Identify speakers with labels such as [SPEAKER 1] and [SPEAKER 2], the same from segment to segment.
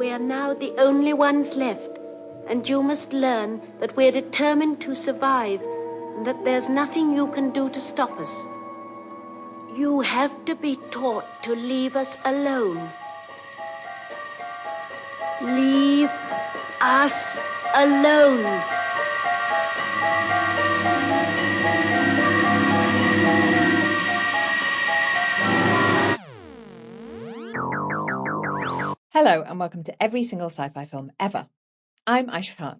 [SPEAKER 1] we are now the only ones left, and you must learn that we're determined to survive, and that there's nothing you can do to stop us. You have to be taught to leave us alone. Leave us alone.
[SPEAKER 2] Hello and welcome to every single sci-fi film ever. I'm Aisha Khan.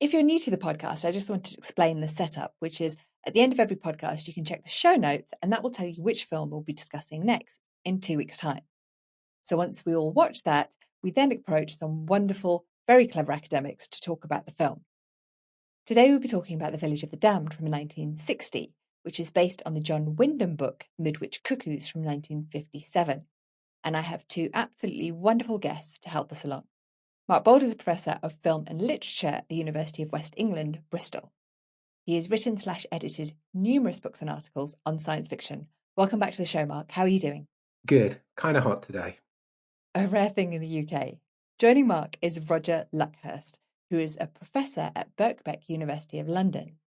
[SPEAKER 2] If you're new to the podcast, I just wanted to explain the setup, which is at the end of every podcast, you can check the show notes and that will tell you which film we'll be discussing next in 2 weeks' time. So once we all watch that, we then approach some wonderful, very clever academics to talk about the film. Today we'll be talking about The Village of the Damned from 1960, which is based on the John Wyndham book Midwich Cuckoos from 1957. And I have two absolutely wonderful guests to help us along. Mark Bould is a professor of film and literature at the University of West England, Bristol. He has written/edited numerous books and articles on science fiction. Welcome back to the show, Mark. How are you doing?
[SPEAKER 3] Good. Kind of hot today.
[SPEAKER 2] A rare thing in the UK. Joining Mark is Roger Luckhurst, who is a professor at Birkbeck University of London.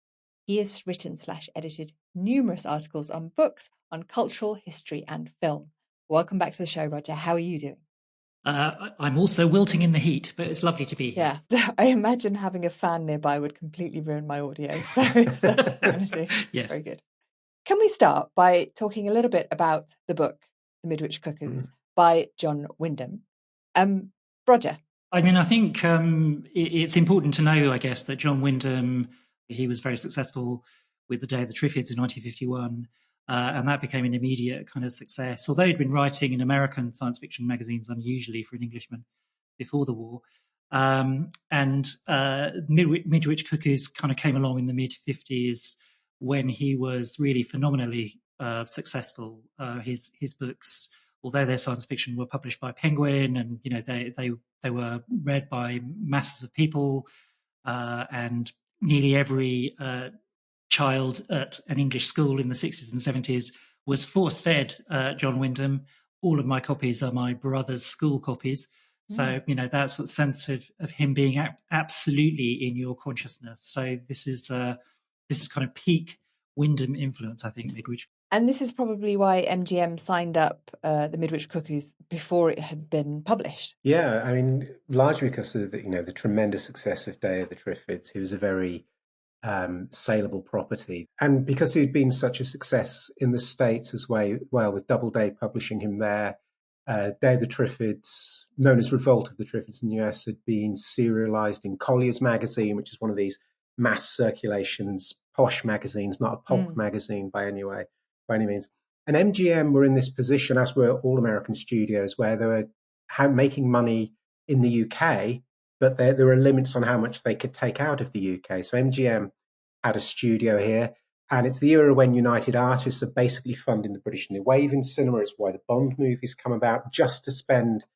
[SPEAKER 2] He has written/edited numerous articles on books on cultural history and film. Welcome back to the show, Roger. How are you doing?
[SPEAKER 4] I'm also wilting in the heat, but it's lovely to be here.
[SPEAKER 2] Yeah, I imagine having a fan nearby would completely ruin my audio. So it's definitely
[SPEAKER 4] Yes.
[SPEAKER 2] Very good. Can we start by talking a little bit about the book, The Midwich Cuckoos, by John Wyndham? Roger.
[SPEAKER 4] I mean, I think it's important to know, I guess, that John Wyndham, he was very successful with The Day of the Triffids in 1951. And that became an immediate kind of success. Although he'd been writing in American science fiction magazines unusually for an Englishman before the war. Midwich Cuckoos kind of came along in the mid-50s when he was really phenomenally successful. His books, although they're science fiction, were published by Penguin, and they were read by masses of people, and nearly every child at an English school in the 60s and 70s was force-fed John Wyndham. All of my copies are my brother's school copies. So, that sort of sense of him being absolutely in your consciousness. So this is kind of peak Wyndham influence, I think, Midwich.
[SPEAKER 2] And this is probably why MGM signed up the Midwich Cuckoos before it had been published.
[SPEAKER 3] Yeah, I mean, largely because of the tremendous success of Day of the Triffids. He was a very saleable property, and because he'd been such a success in the States as well, with Doubleday publishing him there, Day of the Triffids, known as Revolt of the Triffids in the US, had been serialized in Collier's magazine, which is one of these mass circulations, posh magazines, not a pulp magazine by any means. And MGM were in this position, as were all American studios, where they were making money in the UK, but there were limits on how much they could take out of the UK. So MGM had a studio here, and it's the era when United Artists are basically funding the British New Wave in cinema. It's why the Bond movies come about, just to spend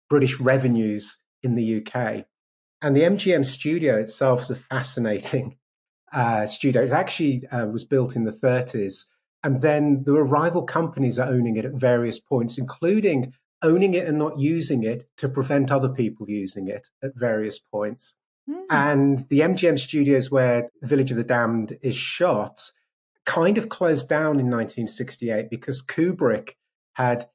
[SPEAKER 3] British revenues in the UK. And the MGM studio itself is a fascinating studio. It actually was built in the 30s, and then there were rival companies owning it at various points, including owning it and not using it to prevent other people using it at various points. And the MGM studios where Village of the Damned is shot kind of closed down in 1968 because Kubrick had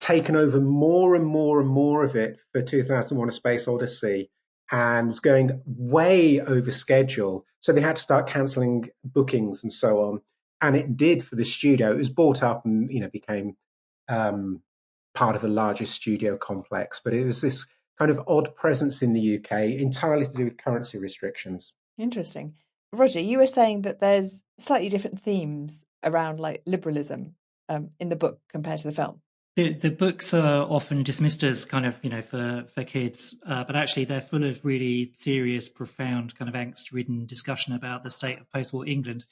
[SPEAKER 3] taken over more and more and more of it for 2001: A Space Odyssey and was going way over schedule. So they had to start cancelling bookings and so on. And it did for the studio. It was bought up and, became part of a larger studio complex, but it was this kind of odd presence in the UK, entirely to do with currency restrictions.
[SPEAKER 2] Interesting. Roger, you were saying that there's slightly different themes around like liberalism in the book compared to the film.
[SPEAKER 4] The books are often dismissed as kind of, for kids, but actually they're full of really serious, profound, kind of angst-ridden discussion about the state of post-war England.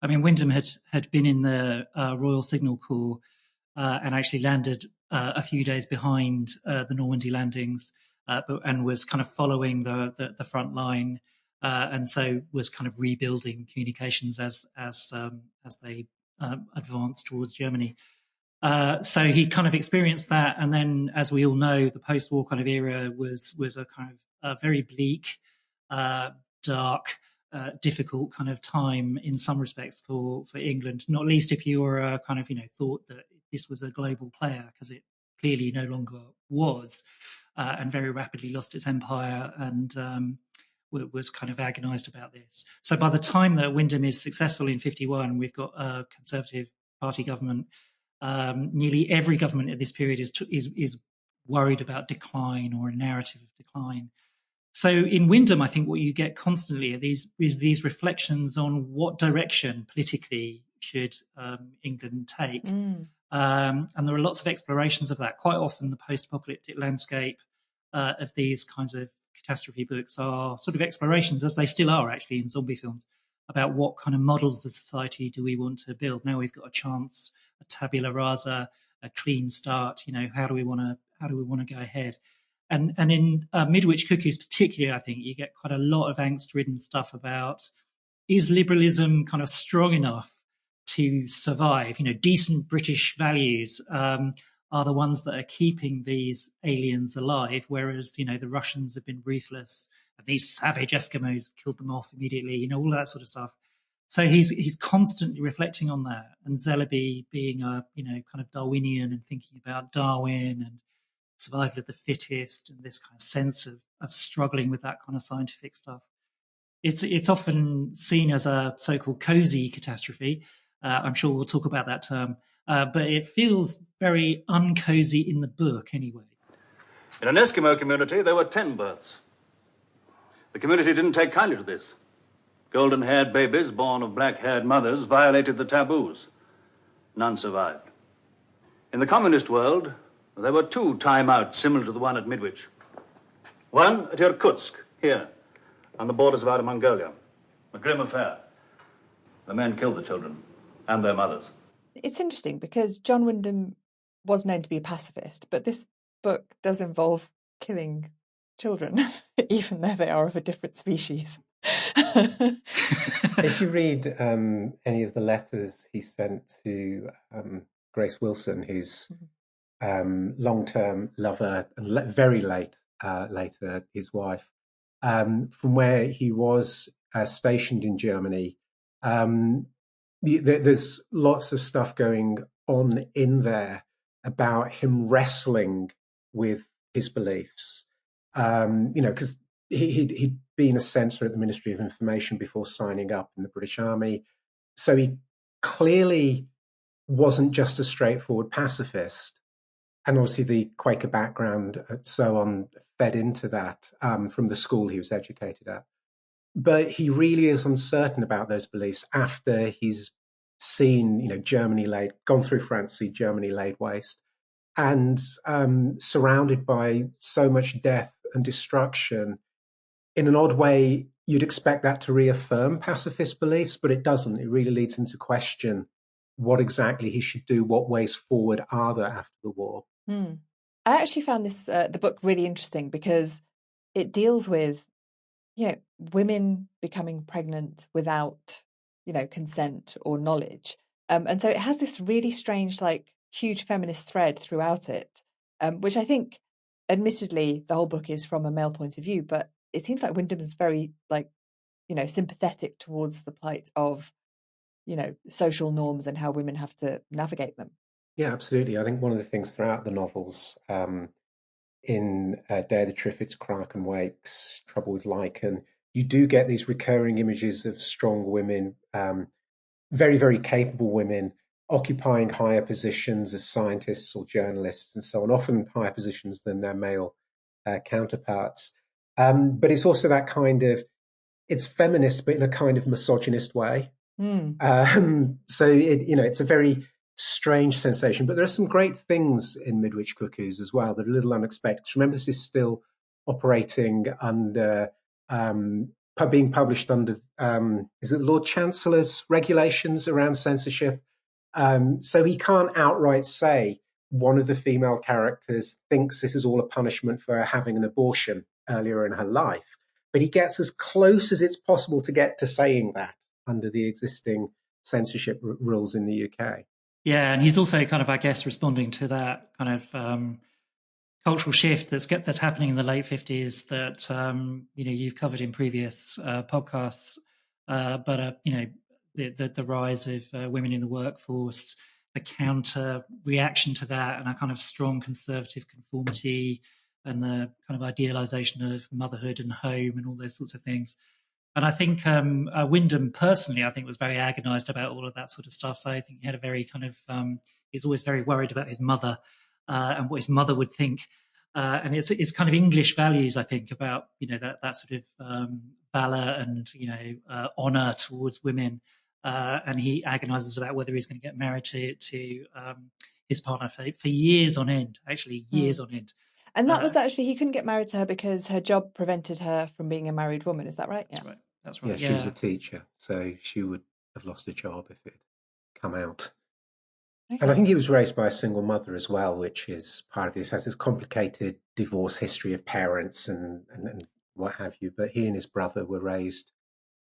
[SPEAKER 4] I mean, Wyndham had been in the Royal Signal Corps and actually landed a few days behind the Normandy landings, and was kind of following the front line, and so was kind of rebuilding communications as they advanced towards Germany. So he kind of experienced that, and then, as we all know, the post-war kind of era was a kind of very bleak, dark, difficult kind of time in some respects for England. Not least if you were kind of thought that this was a global player, because it clearly no longer was, and very rapidly lost its empire, and was kind of agonised about this. So by the time that Wyndham is successful in 51, we've got a Conservative Party government. Nearly every government at this period is worried about decline or a narrative of decline. So in Wyndham, I think what you get constantly are these reflections on what direction politically should England take. And there are lots of explorations of that. Quite often the post-apocalyptic landscape of these kinds of catastrophe books are sort of explorations, as they still are actually in zombie films, about what kind of models of society do we want to build. Now we've got a chance, a tabula rasa, a clean start. How do we want to go ahead? And in Midwich Cuckoos particularly, I think you get quite a lot of angst-ridden stuff about, is liberalism kind of strong enough to survive? Decent British values are the ones that are keeping these aliens alive, whereas the Russians have been ruthless, and these savage Eskimos have killed them off immediately. All that sort of stuff. So he's constantly reflecting on that, and Zellaby being a kind of Darwinian and thinking about Darwin and survival of the fittest, and this kind of sense of struggling with that kind of scientific stuff. It's often seen as a so-called cozy catastrophe. I'm sure we'll talk about that term, but it feels very uncozy in the book anyway.
[SPEAKER 5] In an Eskimo community, there were 10 births. The community didn't take kindly to this. Golden-haired babies born of black-haired mothers violated the taboos. None survived. In the communist world, there were 2 time-outs similar to the one at Midwich. One at Irkutsk, here, on the borders of Outer Mongolia. A grim affair. The men killed the children and their mothers.
[SPEAKER 2] It's interesting because John Wyndham was known to be a pacifist, but this book does involve killing children, even though they are of a different species.
[SPEAKER 3] If you read any of the letters he sent to Grace Wilson, his long-term lover, and very later his wife, from where he was stationed in Germany, there's lots of stuff going on in there about him wrestling with his beliefs. Because he'd been a censor at the Ministry of Information before signing up in the British Army. So he clearly wasn't just a straightforward pacifist. And obviously the Quaker background and so on fed into that from the school he was educated at. But he really is uncertain about those beliefs after he's seen, Germany gone through France, see Germany laid waste, and surrounded by so much death and destruction. In an odd way, you'd expect that to reaffirm pacifist beliefs, but it doesn't. It really leads him to question what exactly he should do, what ways forward are there after the war.
[SPEAKER 2] I actually found the book really interesting because it deals with, women becoming pregnant without, consent or knowledge. And so it has this really strange, huge feminist thread throughout it, which I think, admittedly, the whole book is from a male point of view, but it seems like Wyndham is very, sympathetic towards the plight of, social norms and how women have to navigate them.
[SPEAKER 3] Yeah, absolutely. I think one of the things throughout the novels, in Day of the Triffids, Crark and Wake's, Trouble with Lichen, you do get these recurring images of strong women, very, very capable women, occupying higher positions as scientists or journalists and so on, often higher positions than their male counterparts. But it's also that kind of, it's feminist, but in a kind of misogynist way. So it's a very strange sensation, but there are some great things in Midwich Cuckoos as well that are a little unexpected. Remember, this is still operating under, being published under, is it the Lord Chancellor's regulations around censorship? So he can't outright say one of the female characters thinks this is all a punishment for having an abortion earlier in her life, but he gets as close as it's possible to get to saying that under the existing censorship rules in the UK.
[SPEAKER 4] Yeah, and he's also kind of, I guess, responding to that kind of cultural shift that's happening in the late 50s that you've covered in previous podcasts, but the rise of women in the workforce, the counter reaction to that, and a kind of strong conservative conformity, and the kind of idealization of motherhood and home and all those sorts of things. And I think Wyndham personally, I think, was very agonised about all of that sort of stuff. So I think he had a very kind of he's always very worried about his mother and what his mother would think. And it's kind of English values, I think, about that sort of valour and honour towards women. And he agonises about whether he's going to get married to his partner for years on end. Actually, years on end.
[SPEAKER 2] And that was actually, he couldn't get married to her because her job prevented her from being a married woman. Is that right?
[SPEAKER 4] Yeah. That's right.
[SPEAKER 3] Yeah, she was a teacher, so she would have lost a job if it had come out. Okay. And I think he was raised by a single mother as well, which is part of this. Has this complicated divorce history of parents and what have you. But he and his brother were raised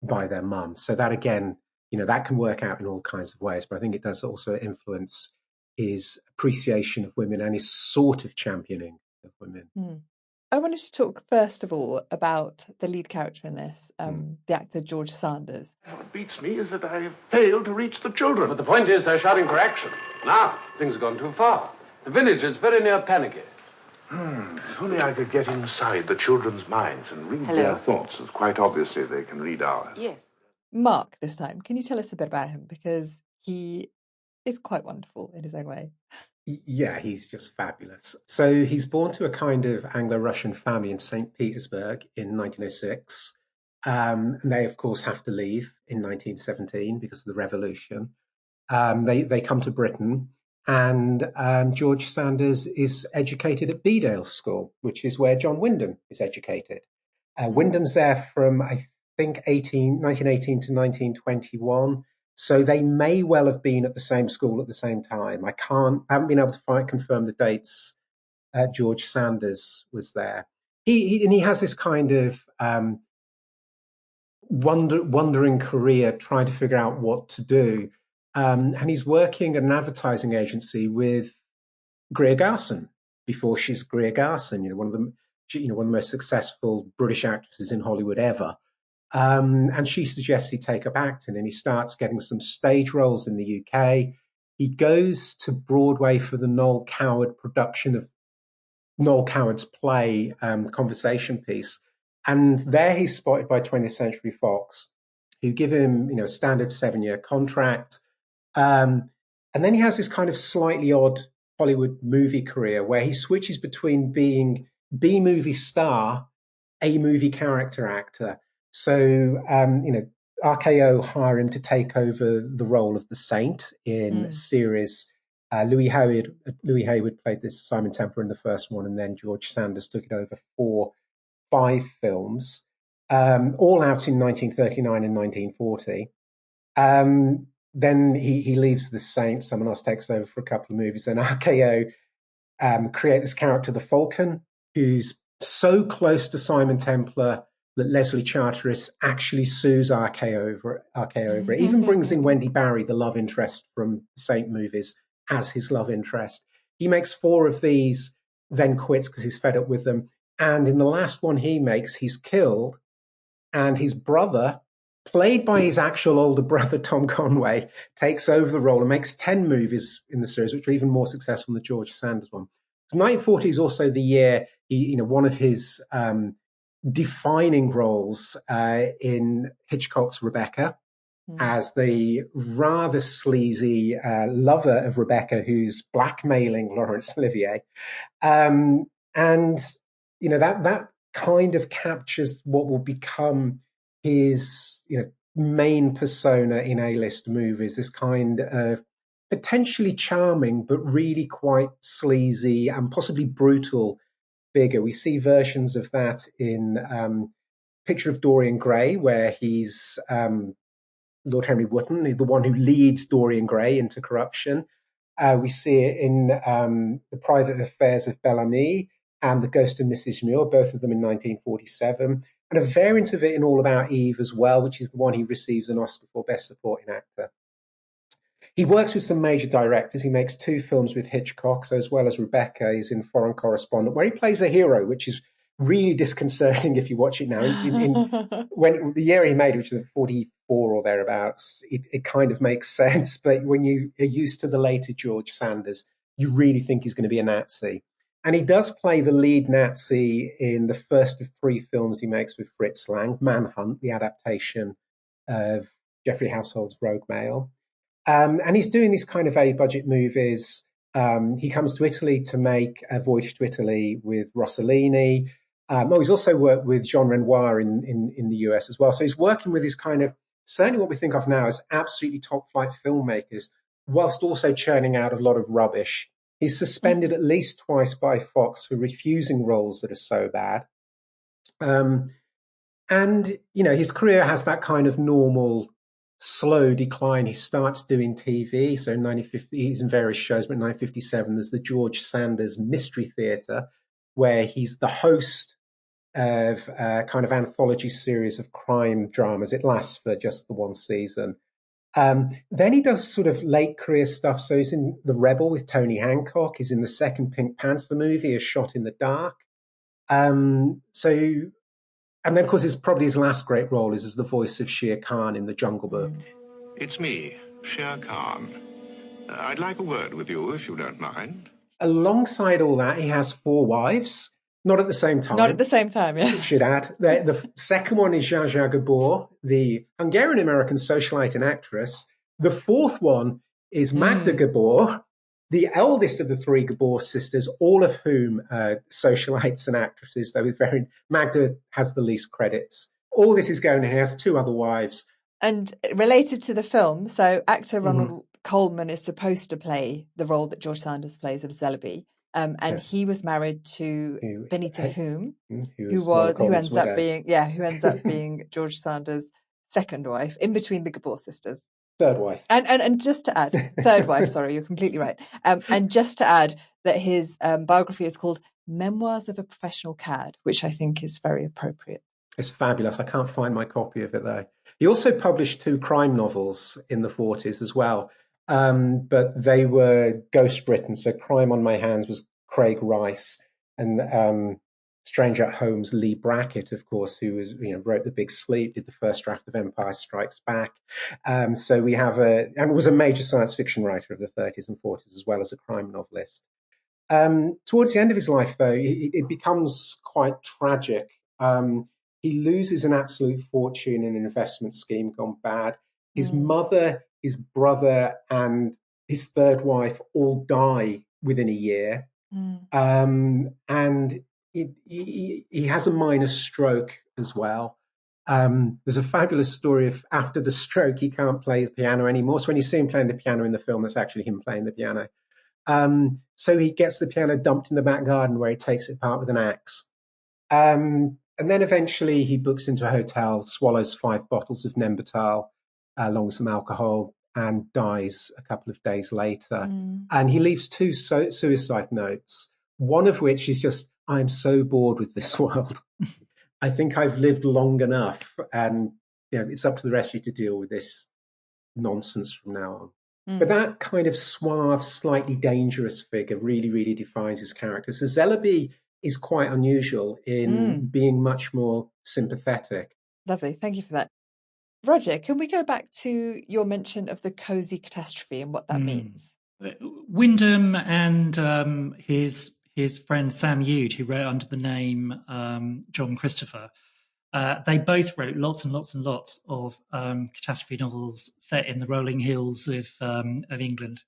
[SPEAKER 3] by their mum. So that, again, that can work out in all kinds of ways. But I think it does also influence his appreciation of women and his sort of championing of women.
[SPEAKER 2] I wanted to talk first of all about the lead character in this, the actor George Sanders.
[SPEAKER 6] What beats me is that I have failed to reach the children.
[SPEAKER 7] But the point is they're shouting for action. Now, things have gone too far. The village is very near panicky.
[SPEAKER 6] If only I could get inside the children's minds and read their thoughts, as quite obviously they can read ours.
[SPEAKER 1] Yes.
[SPEAKER 2] Mark, this time, can you tell us a bit about him? Because he is quite wonderful in his own way.
[SPEAKER 3] Yeah, he's just fabulous. So he's born to a kind of Anglo-Russian family in St. Petersburg in 1906. And they, of course, have to leave in 1917 because of the revolution. They come to Britain, and George Sanders is educated at Bedale School, which is where John Wyndham is educated. Wyndham's there from, I think, 1918 to 1921. So they may well have been at the same school at the same time. I haven't been able to confirm the dates George Sanders was there. He has this kind of wandering career trying to figure out what to do. And he's working at an advertising agency with Greer Garson before she's Greer Garson, one of the most successful British actresses in Hollywood ever. And she suggests he take up acting, and he starts getting some stage roles in the UK. He goes to Broadway for the Noel Coward production of Noel Coward's play, Conversation Piece. And there he's spotted by 20th Century Fox, who give him, a standard 7-year contract. And then he has this kind of slightly odd Hollywood movie career where he switches between being B-movie star, A-movie character actor. So, RKO hire him to take over the role of the Saint in a series. Louis Hayward played this Simon Temper in the first one, and then George Sanders took it over for 5 films, all out in 1939 and 1940. Then he leaves the Saint. Someone else takes over for a couple of movies. Then RKO create this character, the Falcon, who's so close to Simon Templar that Leslie Charteris actually sues RKO over it. Even brings in Wendy Barry, the love interest from Saint movies, as his love interest. He makes 4 of these, then quits because he's fed up with them. And in the last one he makes, he's killed. And his brother, played by his actual older brother, Tom Conway, takes over the role and makes 10 movies in the series, which are even more successful than the George Sanders one. So 1940 is also the year, one of his defining roles in Hitchcock's Rebecca as the rather sleazy lover of Rebecca who's blackmailing Laurence Olivier. And, that kind of captures what will become his, main persona in A-list movies, this kind of potentially charming, but really quite sleazy and possibly brutal figure. We see versions of that in Picture of Dorian Gray, where he's Lord Henry Wotton, the one who leads Dorian Gray into corruption. We see it in The Private Affairs of Bellamy and The Ghost of Mrs. Muir, both of them in 1947, and a variant of it in All About Eve as well, which is the one he receives an Oscar for Best Supporting Actor. He works with some major directors. He makes 2 films with Hitchcock, so as well as Rebecca, he's in Foreign Correspondent, where he plays a hero, which is really disconcerting if you watch it now. When the year he made, which is 44 or thereabouts, it kind of makes sense. But when you are used to the later George Sanders, you really think he's going to be a Nazi. And he does play the lead Nazi in the first of 3 films he makes with Fritz Lang, Manhunt, the adaptation of Geoffrey Household's Rogue Male. And he's doing these kind of A-budget movies. He comes to Italy to make A Voyage to Italy with Rossellini. He's also worked with Jean Renoir in the US as well. So he's working with his kind of, certainly what we think of now as absolutely top-flight filmmakers, whilst also churning out a lot of rubbish. He's suspended at least twice by Fox for refusing roles that are so bad. And, his career has that kind of normal slow decline. He starts doing TV. So in 1950, he's in various shows, but in 1957, there's the George Sanders Mystery Theatre, where he's the host of a kind of anthology series of crime dramas. It lasts for just the 1 season. Then he does sort of late career stuff. So he's in The Rebel with Tony Hancock. He's in the second Pink Panther movie, A Shot in the Dark. And then, of course, probably his last great role is as the voice of Shere Khan in The Jungle Book.
[SPEAKER 6] It's me, Shere Khan. I'd like a word with you, if you don't mind.
[SPEAKER 3] Alongside all that, he has 4 wives. Not at the same time.
[SPEAKER 2] Not at the same time, yeah.
[SPEAKER 3] Should add. The second one is Zsa Gabor, the Hungarian-American socialite and actress. The 4th one is Magda Gabor, the eldest of the 3 Gabor sisters, all of whom are socialites and actresses, though Magda has the least credits. All this is going on. He has 2 other wives.
[SPEAKER 2] And related to the film, so actor Ronald Coleman is supposed to play the role that George Sanders plays of Zellaby. And yes. He was married to Benita Hume, who ends up being George Sanders' second wife, in between the Gabor sisters.
[SPEAKER 3] Third wife.
[SPEAKER 2] And just to add, third wife, sorry, you're completely right. And just to add that his biography is called Memoirs of a Professional Cad, which I think is very appropriate.
[SPEAKER 3] It's fabulous. I can't find my copy of it though. He also published 2 crime novels in the 40s as well. But they were ghost written. So Crime on My Hands was Craig Rice, and Stranger at Home's Lee Brackett, of course, who was, wrote The Big Sleep, did the first draft of Empire Strikes Back. So we have and was a major science fiction writer of the 30s and 40s, as well as a crime novelist. Towards the end of his life, though, it becomes quite tragic. He loses an absolute fortune in an investment scheme gone bad. His mother, his brother, and his 3rd wife all die within a year. And he has a minor stroke as well. There's a fabulous story of after the stroke, he can't play the piano anymore. So when you see him playing the piano in the film, that's actually him playing the piano. So he gets the piano dumped in the back garden where he takes it apart with an axe. And then eventually he books into a hotel, swallows 5 bottles of Nembutal, along with some alcohol, and dies a couple of days later. And he leaves 2 suicide notes, one of which is just, I'm so bored with this world. I think I've lived long enough, and it's up to the rest of you to deal with this nonsense from now on. But that kind of suave, slightly dangerous figure really, really defines his character. So Zellaby is quite unusual in being much more sympathetic.
[SPEAKER 2] Lovely. Thank you for that. Roger, can we go back to your mention of the Cosy Catastrophe and what that means?
[SPEAKER 4] Wyndham and his friend Sam Hughes, who wrote under the name John Christopher, they both wrote lots and lots and lots of catastrophe novels set in the rolling hills of England.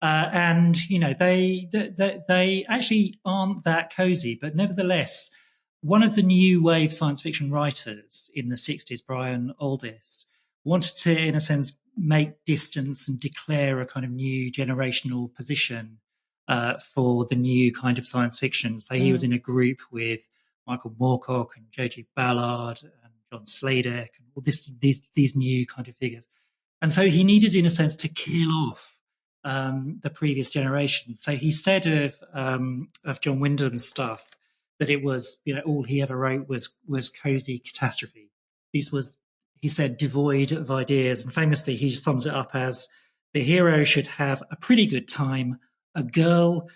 [SPEAKER 4] And they actually aren't that cozy, but nevertheless, one of the new wave science fiction writers in the 60s, Brian Aldiss, wanted to, in a sense, make distance and declare a kind of new generational position for the new kind of science fiction. So he was in a group with Michael Moorcock and J.G. Ballard and John Sladek and all these new kind of figures. And so he needed, in a sense, to kill off the previous generation. So he said of John Wyndham's stuff that it was, all he ever wrote was Cosy Catastrophe. This was, he said, devoid of ideas. And famously, he sums it up as, The hero should have a pretty good time, a girl,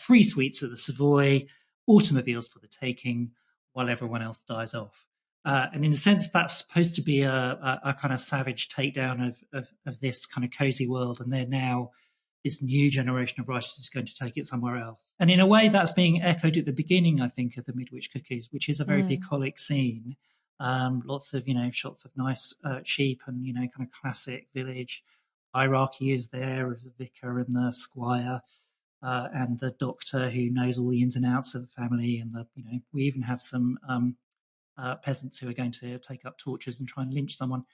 [SPEAKER 4] free sweets at the Savoy, automobiles for the taking, while everyone else dies off. And in a sense, that's supposed to be a kind of savage takedown of this kind of cozy world. And they're now, this new generation of writers is going to take it somewhere else. And in a way, that's being echoed at the beginning, I think, of the Midwich Cuckoos, which is a very bucolic scene. Lots of, shots of nice sheep and, kind of classic village. Hierarchy is there of the vicar and the squire. And the doctor who knows all the ins and outs of the family, and we even have some peasants who are going to take up torches and try and lynch someone.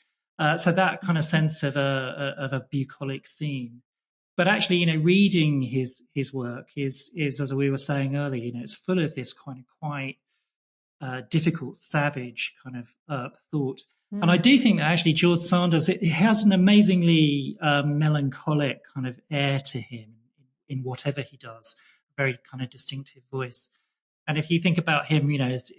[SPEAKER 4] So that kind of sense of a bucolic scene. But actually, reading his work is, as we were saying earlier, it's full of this kind of quite difficult, savage kind of thought. And I do think that actually George Sanders, it has an amazingly melancholic kind of air to him in whatever he does, a very kind of distinctive voice. And if you think about him, as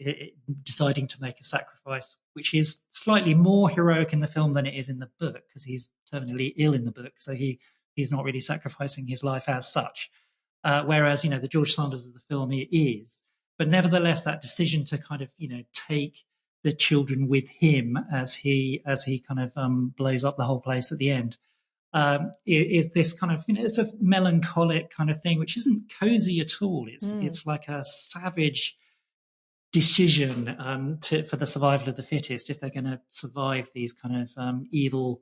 [SPEAKER 4] deciding to make a sacrifice, which is slightly more heroic in the film than it is in the book, because he's terminally ill in the book, so he's not really sacrificing his life as such. Whereas, the George Sanders of the film is. But nevertheless, that decision to kind of, take the children with him as he kind of blows up the whole place at the end, is this kind of, it's a melancholic kind of thing, which isn't cozy at all. It's like a savage decision for the survival of the fittest if they're going to survive these kind of evil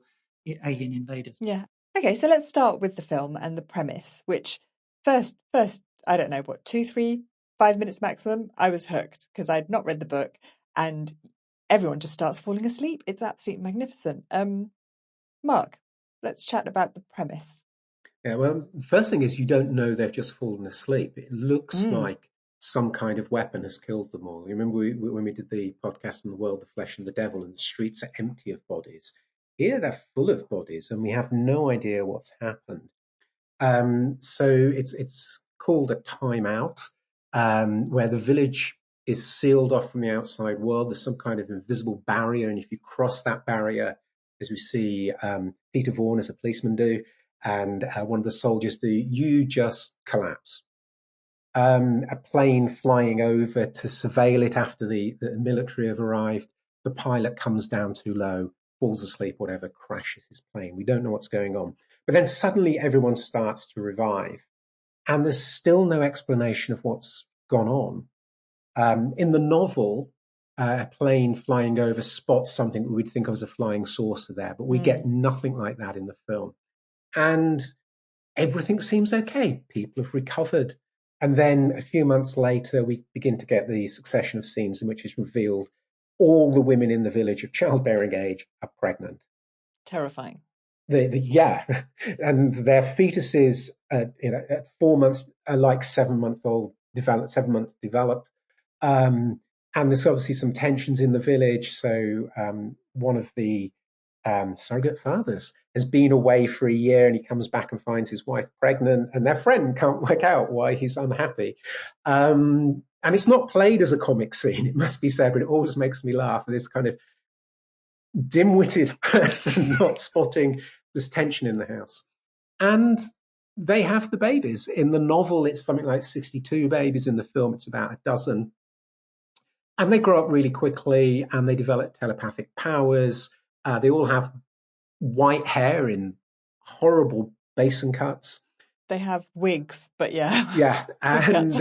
[SPEAKER 4] alien invaders.
[SPEAKER 2] Yeah. Okay, so let's start with the film and the premise, which first, I don't know, 2, 3, 5 minutes maximum, I was hooked because I'd not read the book and everyone just starts falling asleep. It's absolutely magnificent. Mark, let's chat about the premise.
[SPEAKER 3] Yeah, well, the first thing is you don't know they've just fallen asleep. It looks like some kind of weapon has killed them all. You remember when we did the podcast on the world, the flesh and the devil, and the streets are empty of bodies. Here they're full of bodies and we have no idea what's happened. So it's called a timeout, where the village is sealed off from the outside world. There's some kind of invisible barrier, and if you cross that barrier, as we see Peter Vaughan as a policeman do, and one of the soldiers do, you just collapse. A plane flying over to surveil it after the military have arrived. The pilot comes down too low, falls asleep, whatever, crashes his plane. We don't know what's going on. But then suddenly everyone starts to revive. And there's still no explanation of what's gone on. In the novel, a plane flying over spots something that we'd think of as a flying saucer there, but we get nothing like that in the film. And everything seems okay. People have recovered. And then a few months later, we begin to get the succession of scenes in which it's revealed all the women in the village of childbearing age are pregnant.
[SPEAKER 2] Terrifying.
[SPEAKER 3] Yeah, and their fetuses, at 4 months, are like 7 months developed. And there's obviously some tensions in the village. So one of the surrogate fathers has been away for a year, and he comes back and finds his wife pregnant, and their friend can't work out why he's unhappy. And it's not played as a comic scene, it must be said, but it always makes me laugh. This kind of dim-witted person not spotting there's tension in the house. And they have the babies. In the novel, it's something like 62 babies. In the film, it's about a dozen. And they grow up really quickly, and they develop telepathic powers. They all have white hair in horrible basin cuts.
[SPEAKER 2] They have wigs, but yeah.
[SPEAKER 3] Yeah, and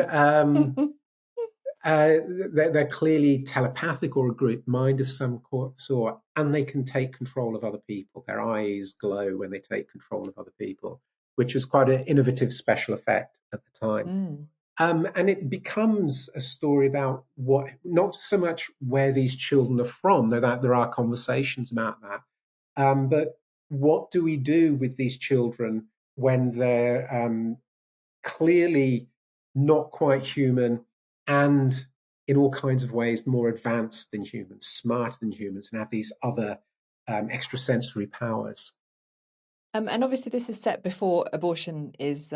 [SPEAKER 3] they're clearly telepathic or a group mind of some sort, and they can take control of other people. Their eyes glow when they take control of other people, which was quite an innovative special effect at the time. And it becomes a story about not so much where these children are from, though that there are conversations about that, but what do we do with these children when they're clearly not quite human and in all kinds of ways more advanced than humans, smarter than humans, and have these other extrasensory powers.
[SPEAKER 2] And obviously this is set before abortion is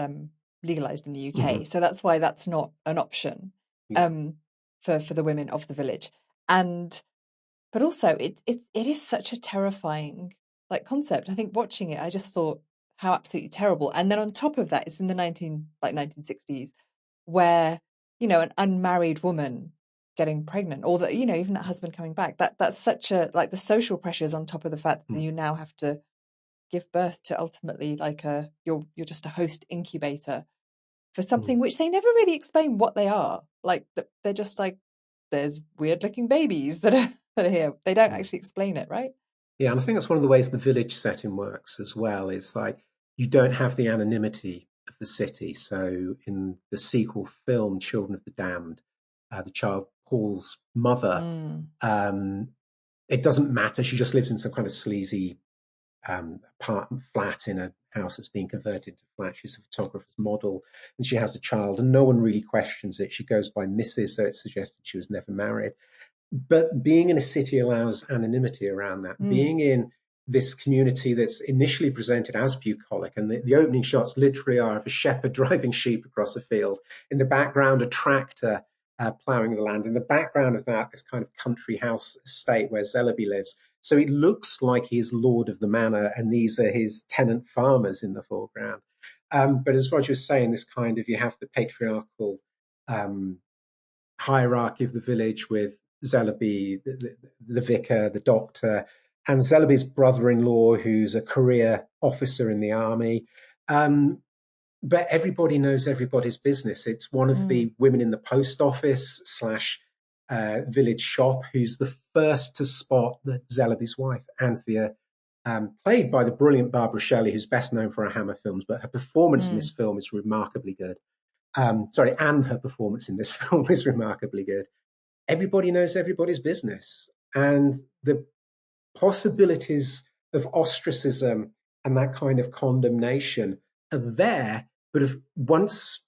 [SPEAKER 2] legalised in the UK, so that's why that's not an option for the women of the village. But also it is such a terrifying concept. I think watching it, I just thought, how absolutely terrible. And then on top of that, it's in the 1960s, where, you know, an unmarried woman getting pregnant, or that, you know, even that husband coming back, that's such a, like, the social pressures on top of the fact that you now have to give birth to ultimately like you're just a host incubator for something which they never really explain what they are. Like, they're just like, there's weird looking babies that are here. They don't actually explain it, right?
[SPEAKER 3] Yeah, and I think that's one of the ways the village setting works as well. Is like you don't have the anonymity of the city. So in the sequel film, Children of the Damned, the child Paul's mother, it doesn't matter. She just lives in some kind of sleazy apartment flat in a house that's being converted to flat. She's a photographer's model, and she has a child, and no one really questions it. She goes by Mrs., so it's suggested she was never married. But being in a city allows anonymity around that. Being in this community that's initially presented as bucolic, and the opening shots literally are of a shepherd driving sheep across a field. In the background, a tractor ploughing the land. In the background of that, this kind of country house estate where Zellaby lives. So it looks like he's lord of the manor, and these are his tenant farmers in the foreground. But as Roger was saying, this kind of, you have the patriarchal hierarchy of the village with Zellaby, the vicar, the doctor, and Zellaby's brother-in-law, who's a career officer in the army. But everybody knows everybody's business. It's one of the women in the post office / village shop who's the first to spot that Zellaby's wife, Anthea, played by the brilliant Barbara Shelley, who's best known for her Hammer films, but her performance in this film is remarkably good. And her performance in this film is remarkably good. Everybody knows everybody's business, and the possibilities of ostracism and that kind of condemnation are there. But once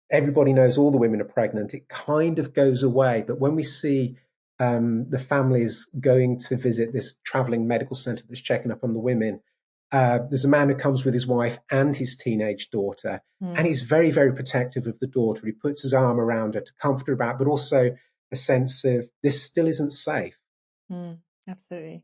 [SPEAKER 3] everybody knows all the women are pregnant, it kind of goes away. But when we see the families going to visit this traveling medical center that's checking up on the women, there's a man who comes with his wife and his teenage daughter, and he's very, very protective of the daughter. He puts his arm around her to comfort her about, but also a sense of this still isn't safe.
[SPEAKER 2] Absolutely.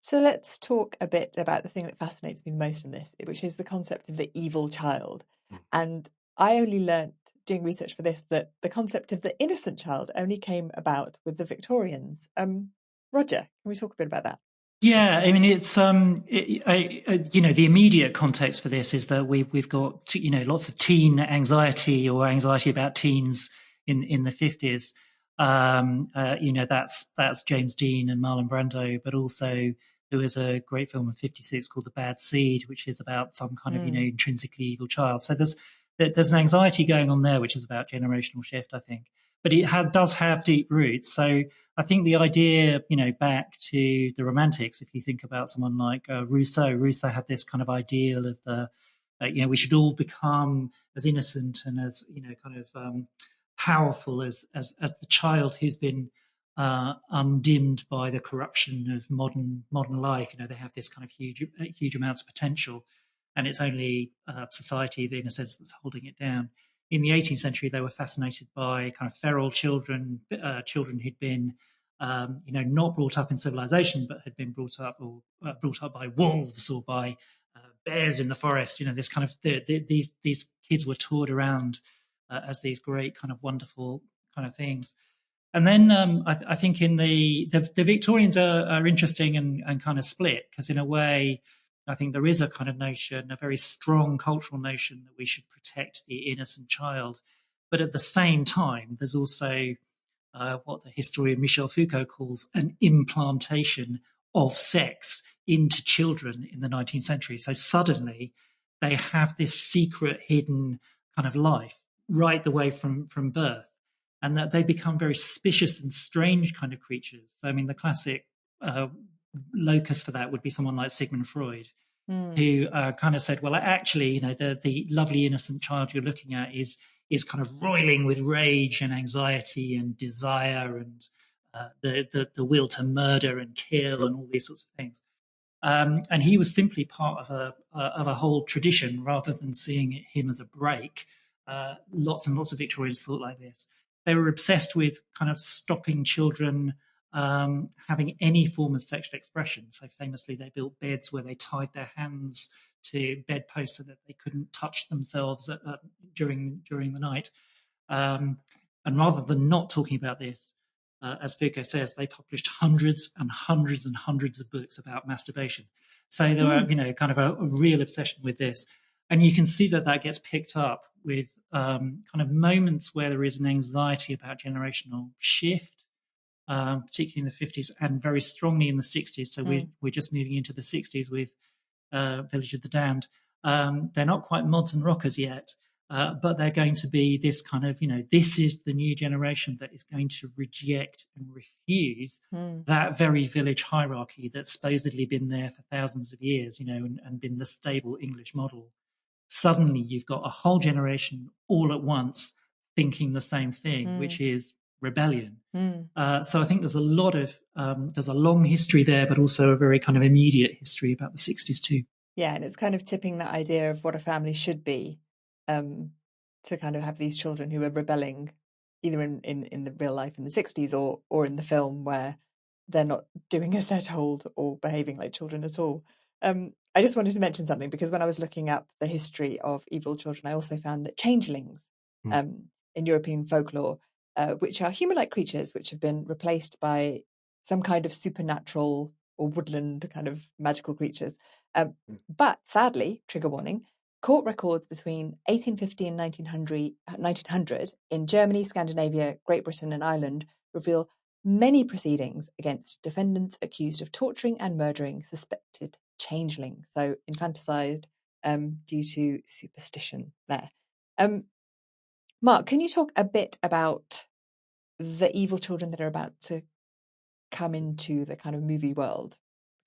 [SPEAKER 2] So let's talk a bit about the thing that fascinates me the most in this, which is the concept of the evil child. And I only learnt doing research for this that the concept of the innocent child only came about with the Victorians. Roger, can we talk a bit about that?
[SPEAKER 4] Yeah, I mean, it's you know, the immediate context for this is that we've got, you know, lots of teen anxiety or anxiety about teens in the 50s. You know, that's James Dean and Marlon Brando, but also there was a great film in 56 called The Bad Seed, which is about some kind of, you know, intrinsically evil child. So there's an anxiety going on there, which is about generational shift, I think. But it does have deep roots. So I think the idea, you know, back to the Romantics, if you think about someone like Rousseau had this kind of ideal of the, you know, we should all become as innocent and as, you know, kind of powerful as the child who's been undimmed by the corruption of modern life. You know, they have this kind of huge amounts of potential, and it's only society, in a sense, that's holding it down. In the 18th century, they were fascinated by kind of feral children, children who'd been, you know, not brought up in civilization, but had been brought up by wolves or by bears in the forest. You know, this kind of these kids were toured around as these great kind of wonderful kind of things. And then I think in the Victorians are interesting and kind of split, because in a way, I think there is a kind of notion, a very strong cultural notion, that we should protect the innocent child. But at the same time, there's also what the historian Michel Foucault calls an implantation of sex into children in the 19th century. So suddenly they have this secret, hidden kind of life right the way from birth, and that they become very suspicious and strange kind of creatures. So, I mean, the classic locus for that would be someone like Sigmund Freud, who kind of said, well, actually, you know, the lovely innocent child you're looking at is kind of roiling with rage and anxiety and desire and the will to murder and kill and all these sorts of things. And he was simply part of a whole tradition, rather than seeing him as a break. Lots and lots of Victorians thought like this. They were obsessed with kind of stopping children having any form of sexual expression. So famously, they built beds where they tied their hands to bedposts so that they couldn't touch themselves during the night. And rather than not talking about this, as Foucault says, they published hundreds and hundreds and hundreds of books about masturbation. So there were, kind of a real obsession with this. And you can see that gets picked up with kind of moments where there is an anxiety about generational shift, particularly in the 50s and very strongly in the 60s. So we're just moving into the 60s with Village of the Damned. They're not quite mods and rockers yet, but they're going to be this kind of, this is the new generation that is going to reject and refuse that very village hierarchy that's supposedly been there for thousands of years, and been the stable English model. Suddenly you've got a whole generation all at once thinking the same thing, which is rebellion. So I think there's a lot of, there's a long history there, but also a very kind of immediate history about the 60s too.
[SPEAKER 2] Yeah, and it's kind of tipping that idea of what a family should be, to kind of have these children who are rebelling either in the real life in the 60s or in the film where they're not doing as they're told or behaving like children at all. I just wanted to mention something because when I was looking up the history of evil children, I also found that changelings in European folklore, which are human-like creatures which have been replaced by some kind of supernatural or woodland kind of magical creatures. But sadly, trigger warning, court records between 1850 and 1900 in Germany, Scandinavia, Great Britain and Ireland reveal many proceedings against defendants accused of torturing and murdering suspected changelings. So infanticide due to superstition there. Mark, can you talk a bit about the evil children that are about to come into the kind of movie world?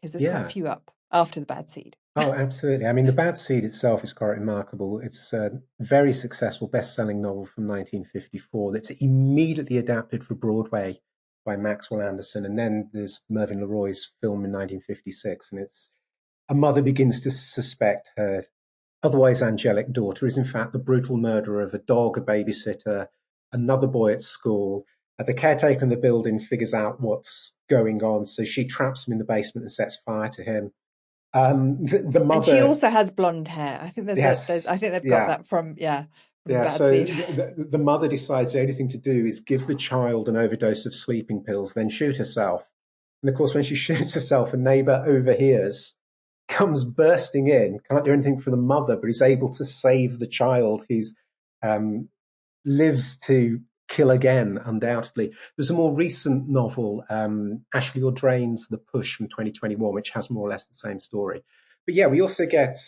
[SPEAKER 2] Because there's quite a few up after The Bad Seed.
[SPEAKER 3] Oh, absolutely. I mean, The Bad Seed itself is quite remarkable. It's a very successful best-selling novel from 1954 that's immediately adapted for Broadway by Maxwell Anderson. And then there's Mervyn LeRoy's film in 1956. And it's a mother begins to suspect her otherwise angelic daughter is in fact the brutal murderer of a dog, a babysitter, another boy at school. The caretaker in the building figures out what's going on. So she traps him in the basement and sets fire to him. The mother, and
[SPEAKER 2] she also has blonde hair. I think I think they've got that from Bad Seed.
[SPEAKER 3] The mother decides the only thing to do is give the child an overdose of sleeping pills, then shoot herself. And of course, when she shoots herself, a neighbor overhears, comes bursting in, can't do anything for the mother, but is able to save the child who's lives to kill again, undoubtedly. There's a more recent novel, Ashley Audrain's The Push from 2021, which has more or less the same story. But yeah, we also get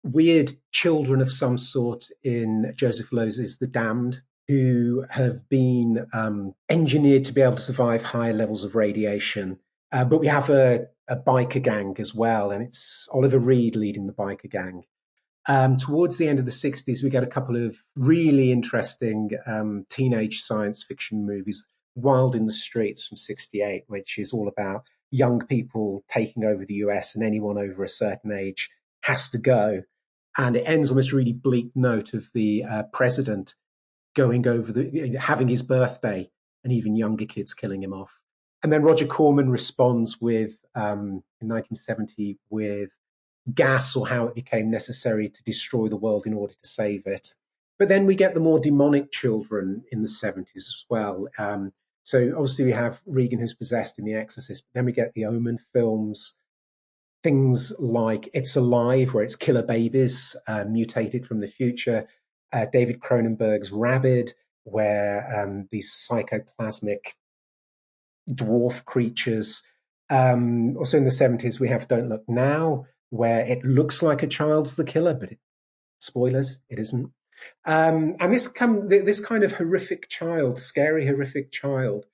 [SPEAKER 3] weird children of some sort in Joseph Losey's The Damned, who have been engineered to be able to survive higher levels of radiation. But we have a biker gang as well, and it's Oliver Reed leading the biker gang. Towards the end of the 60s, we get a couple of really interesting teenage science fiction movies. Wild in the Streets from 68, which is all about young people taking over the US, and anyone over a certain age has to go. And it ends on this really bleak note of the president going over having his birthday, and even younger kids killing him off. And then Roger Corman responds with, in 1970, with gas, or how it became necessary to destroy the world in order to save it. But then we get the more demonic children in the 70s as well. So obviously we have Regan, who's possessed in The Exorcist, but then we get the Omen films, things like It's Alive, where it's killer babies mutated from the future, David Cronenberg's Rabid, where these psychoplasmic dwarf creatures. Also in the 70s, we have Don't Look Now, where it looks like a child's the killer, but spoilers, it isn't. And this kind of horrific child, scary, horrific child,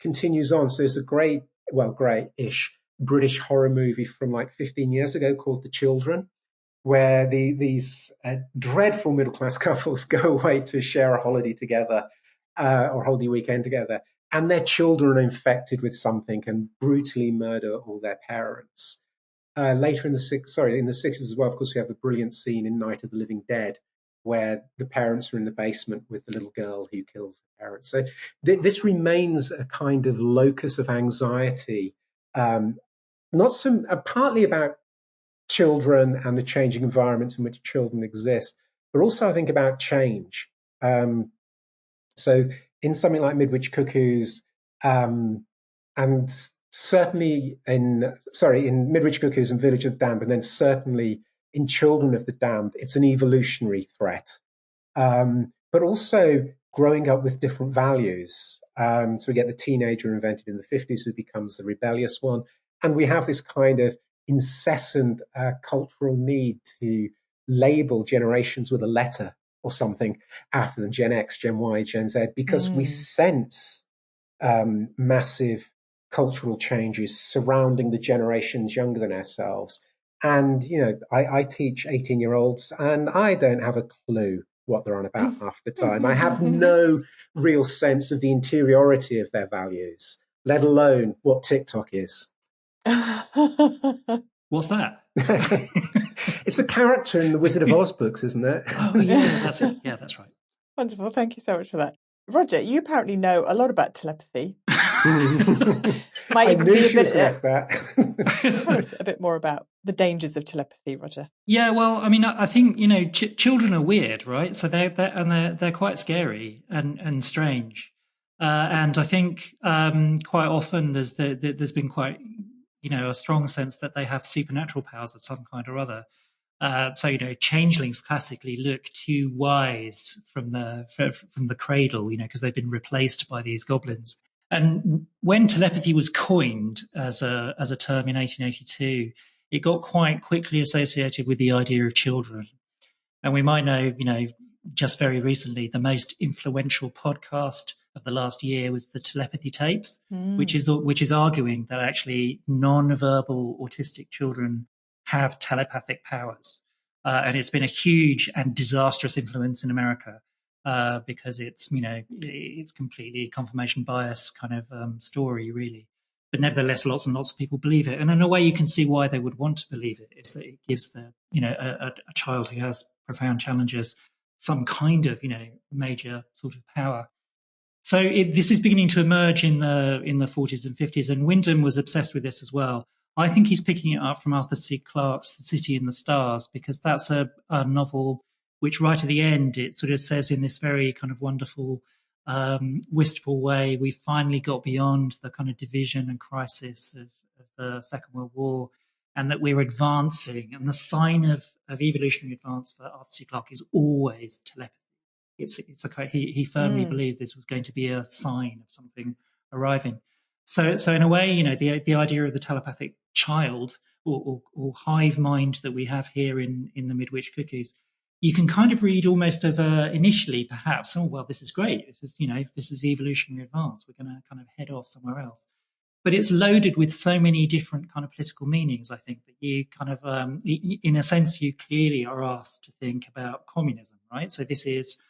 [SPEAKER 3] continues on. So there's a great-ish British horror movie from like 15 years ago called The Children, where these dreadful middle-class couples go away to share a holiday together or holiday weekend together, and their children are infected with something and brutally murder all their parents. Later in the 60s as well, of course, we have the brilliant scene in Night of the Living Dead, where the parents are in the basement with the little girl who kills the parents. So this remains a kind of locus of anxiety, partly about children and the changing environments in which children exist, but also I think about change. So in something like Midwich Cuckoos, and certainly in Midwich Cuckoos and Village of the Damned, and then certainly in Children of the Damned, it's an evolutionary threat. But also growing up with different values. So we get the teenager invented in the 50s who becomes the rebellious one. And we have this kind of incessant cultural need to label generations with a letter or something after them, Gen X, Gen Y, Gen Z, because we sense massive cultural changes surrounding the generations younger than ourselves. And, I teach 18-year-olds and I don't have a clue what they're on about half the time. I have no real sense of the interiority of their values, let alone what TikTok is.
[SPEAKER 4] What's that?
[SPEAKER 3] It's a character in the Wizard of Oz books, isn't it?
[SPEAKER 4] Oh, yeah, that's it. Yeah, that's right.
[SPEAKER 2] Wonderful. Thank you so much for that. Roger, you apparently know a lot about telepathy.
[SPEAKER 3] I knew she was going to ask that.
[SPEAKER 2] Tell us a bit more about the dangers of telepathy, Roger.
[SPEAKER 4] Yeah, well, I mean, I think children are weird, right? So they're quite scary and strange, and I think quite often there's been quite a strong sense that they have supernatural powers of some kind or other. So changelings classically look too wise from the cradle, because they've been replaced by these goblins. And when telepathy was coined as a term in 1882, it got quite quickly associated with the idea of children. And we might know, just very recently, the most influential podcast of the last year was the Telepathy tapes, which is arguing that actually non-verbal autistic children have telepathic powers. And it's been a huge and disastrous influence in America. Because it's completely confirmation bias kind of story, really. But nevertheless, lots and lots of people believe it. And in a way, you can see why they would want to believe it. Is that it gives a child who has profound challenges some kind of major sort of power. So this is beginning to emerge in the 40s and 50s, and Wyndham was obsessed with this as well. I think he's picking it up from Arthur C. Clarke's The City in the Stars, because that's a novel which right at the end, it sort of says in this very kind of wonderful, wistful way, we finally got beyond the kind of division and crisis of the Second World War, and that we're advancing. And the sign of evolutionary advance for Arthur C. Clarke is always telepathy. He firmly believed this was going to be a sign of something arriving. So in a way, the idea of the telepathic child or hive mind that we have here in the Midwich Cuckoos, you can kind of read almost as initially perhaps, oh, well, this is great. This is evolutionary advance. We're going to kind of head off somewhere else. But it's loaded with so many different kind of political meanings, I think, that you kind of, in a sense, you clearly are asked to think about communism, right? So this is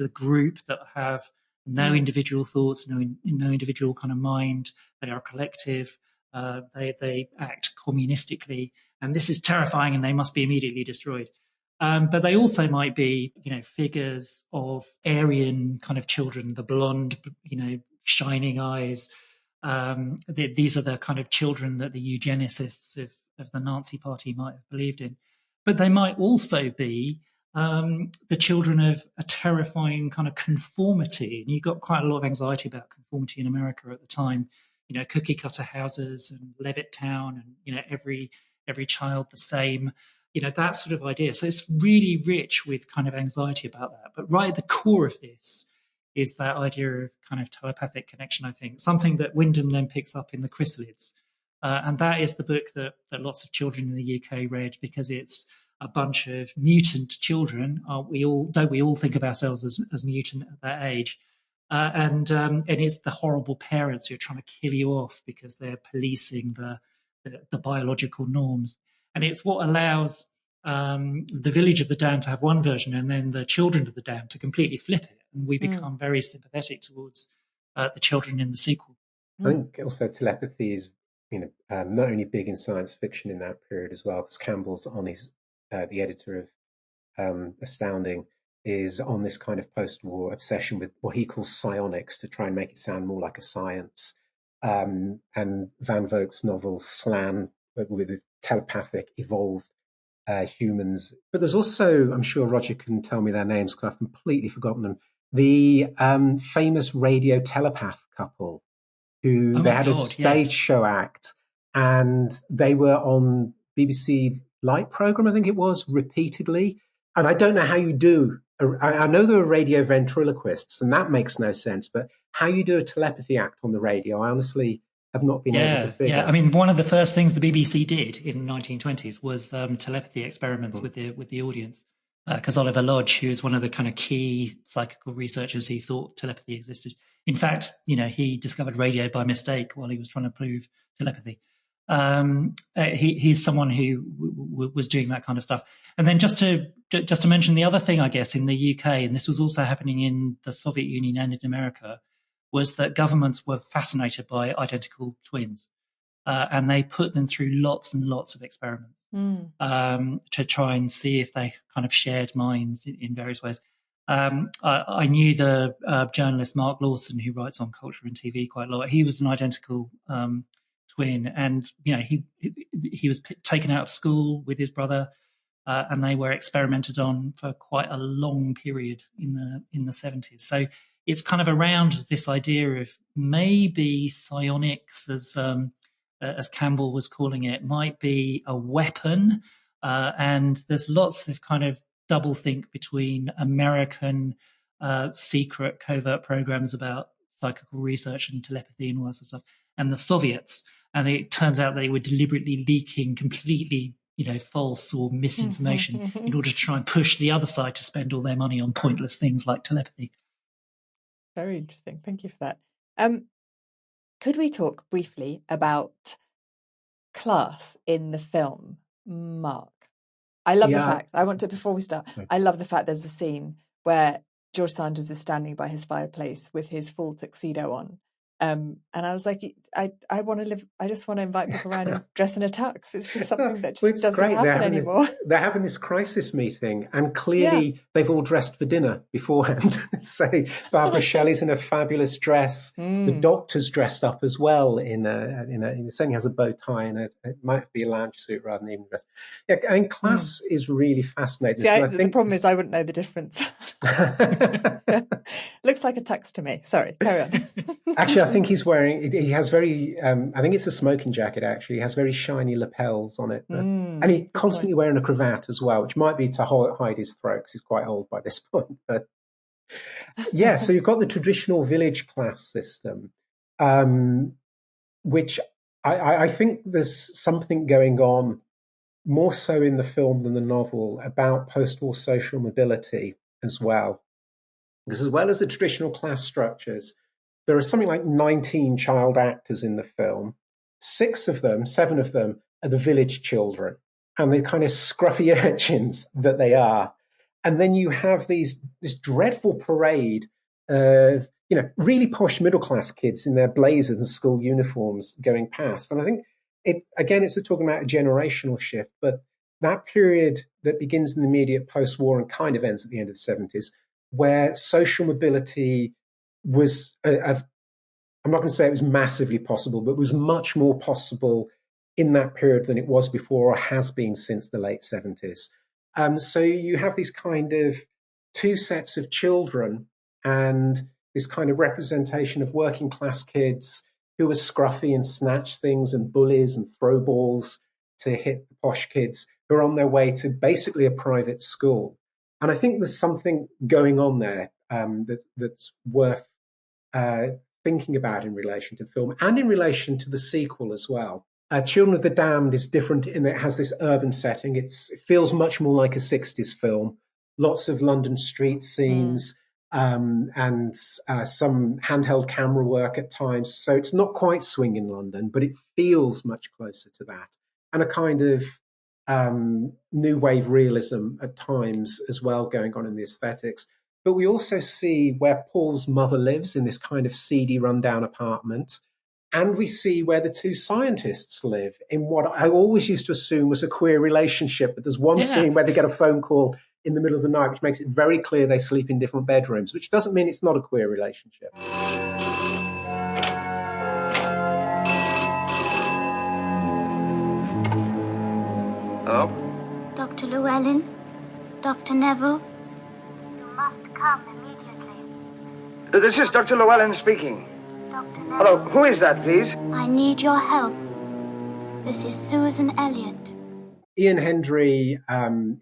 [SPEAKER 4] a group that have no individual thoughts, no individual kind of mind. They are collective. They act communistically. And this is terrifying, and they must be immediately destroyed. But they also might be, figures of Aryan kind of children, the blonde, shining eyes. These are the kind of children that the eugenicists of the Nazi Party might have believed in. But they might also be the children of a terrifying kind of conformity. And you got quite a lot of anxiety about conformity in America at the time. Cookie cutter houses and Levittown, and every child the same. That sort of idea. So it's really rich with kind of anxiety about that. But right at the core of this is that idea of kind of telepathic connection, I think, something that Wyndham then picks up in The Chrysalids. And that is the book that lots of children in the UK read, because it's a bunch of mutant children. Don't we all think of ourselves as mutant at that age? And it's the horrible parents who are trying to kill you off because they're policing the biological norms. And it's what allows the Village of the Damned to have one version, and then the Children of the Damned to completely flip it. And we become very sympathetic towards the children in the sequel.
[SPEAKER 3] I think also telepathy is, not only big in science fiction in that period as well, because Campbell's on his, the editor of Astounding, is on this kind of post-war obsession with what he calls psionics to try and make it sound more like a science. And Van Voogt's novel Slan, with telepathic evolved humans. But there's also, I'm sure Roger can tell me their names because I've completely forgotten them, the famous radio telepath couple who they had a stage show act, and they were on BBC Light programme, I think it was, repeatedly. And I don't know how you do. I know there are radio ventriloquists, and that makes no sense. But how you do a telepathy act on the radio, I honestly have not been able to figure.
[SPEAKER 4] Yeah, I mean, one of the first things the BBC did in the 1920s was telepathy experiments with the audience. Because Oliver Lodge, who was one of the kind of key psychical researchers, he thought telepathy existed. In fact, he discovered radio by mistake while he was trying to prove telepathy. He's someone who was doing that kind of stuff. And then just to mention the other thing, I guess, in the UK, and this was also happening in the Soviet Union and in America, was that governments were fascinated by identical twins. And they put them through lots and lots of experiments to try and see if they kind of shared minds in various ways. I knew the journalist Mark Lawson, who writes on culture and TV quite a lot. He was an identical twin, and he was taken out of school with his brother, and they were experimented on for quite a long period in the 70s. So it's kind of around this idea of maybe psionics, as Campbell was calling it, might be a weapon. And there's lots of kind of doublethink between American secret covert programs about psychical research and telepathy and all that sort of stuff, and the Soviets. And it turns out they were deliberately leaking completely, false or misinformation in order to try and push the other side to spend all their money on pointless things like telepathy.
[SPEAKER 2] Very interesting. Thank you for that. Could we talk briefly about class in the film, Mark? I love the fact, before we start, I love the fact there's a scene where George Sanders is standing by his fireplace with his full tuxedo on. And I was like, I just want to invite people around and dress in a tux. It's just something that just doesn't happen anymore.
[SPEAKER 3] They're having this crisis meeting, and clearly they've all dressed for dinner beforehand. So Barbara Shelley's in a fabulous dress. The doctor's dressed up as well he certainly has a bow tie, and it might be a lounge suit rather than evening dress. Yeah, I mean, class is really fascinating.
[SPEAKER 2] See, the problem is I wouldn't know the difference. Looks like a tux to me. Sorry, carry on.
[SPEAKER 3] Actually, I think he has very, I think it's a smoking jacket, actually. He has very shiny lapels on it. And he's constantly wearing a cravat as well, which might be to hide his throat because he's quite old by this point. But yeah, so you've got the traditional village class system, which I think there's something going on more so in the film than the novel about post-war social mobility as well. Because as well as the traditional class structures, there are something like 19 child actors in the film. 7 of them are the village children, and the kind of scruffy urchins that they are. And then you have this dreadful parade of, really posh middle-class kids in their blazers and school uniforms going past. And I think, it's talking about a generational shift, but that period that begins in the immediate post-war and kind of ends at the end of the 70s, where social mobility was, I'm not going to say it was massively possible, but was much more possible in that period than it was before or has been since the late 70s. So you have these kind of two sets of children and this kind of representation of working class kids who are scruffy and snatch things and bullies and throw balls to hit the posh kids who are on their way to basically a private school. And I think there's something going on there that's worth thinking about in relation to the film and in relation to the sequel as well. Children of the Damned is different in that it has this urban setting. It feels much more like a 60s film. Lots of London street scenes and some handheld camera work at times. So it's not quite swing in London, but it feels much closer to that. And a kind of new wave realism at times as well going on in the aesthetics. But we also see where Paul's mother lives in this kind of seedy rundown apartment. And we see where the two scientists live in what I always used to assume was a queer relationship. But there's one scene where they get a phone call in the middle of the night, which makes it very clear they sleep in different bedrooms, which doesn't mean it's not a queer relationship.
[SPEAKER 8] Hello?
[SPEAKER 9] Dr. Llewellyn? Dr. Neville? You must come immediately.
[SPEAKER 8] This is Dr. Llewellyn speaking.
[SPEAKER 9] Dr. Neville?
[SPEAKER 8] Hello, who is that, please?
[SPEAKER 9] I need your help. This is Susan Elliott.
[SPEAKER 3] Ian Hendry